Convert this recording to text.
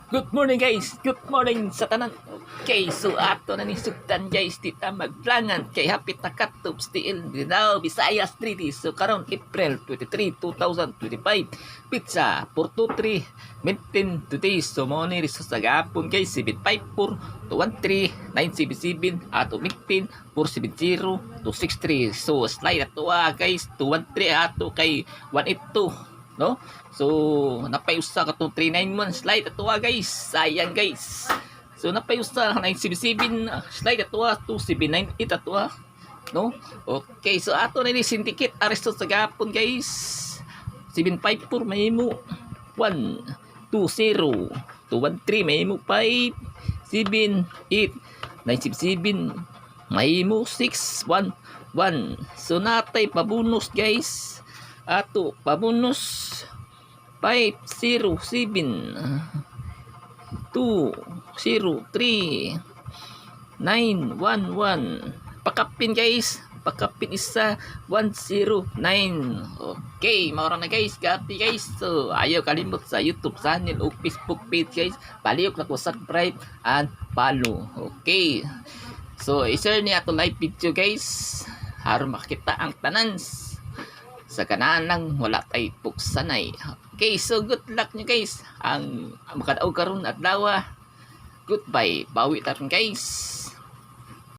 Good morning guys, good morning sa tanan. Okay, so ato na ni sugdan guys dita magplangan kay hapit na katup still Mindanao, Visayas Treaty. So karon April 23, 2025. Pizza 423 maintain today. So mo ni resource sa gapon guys 754 213 977 ato maintain 470 263. So slide ato guys 213 ato kay 182 no. So napayusa ka tong 391 slide ato guys, sayang guys. So napayusa 977 slide ato 2798 ato no. Okay, so ato na ni syndicate aresto sa gapon guys 754 may mo 120 213 may mo 5 7 8 977 may mo 611. So natay pabonus guys ato pabonus 507 203 911 pakapin guys, pakapin isa 109. Okay, maura na guys, gati guys. So ayaw kalimot sa YouTube channel o Facebook page guys, palihok na ko subscribe and follow. Okay, so i-share niya ato live video guys aron makita ang tanan sa kananang wala tay puksanay. Okay, so good luck nyo guys ang makadaog karon adlaw. Goodbye, bawi taron guys.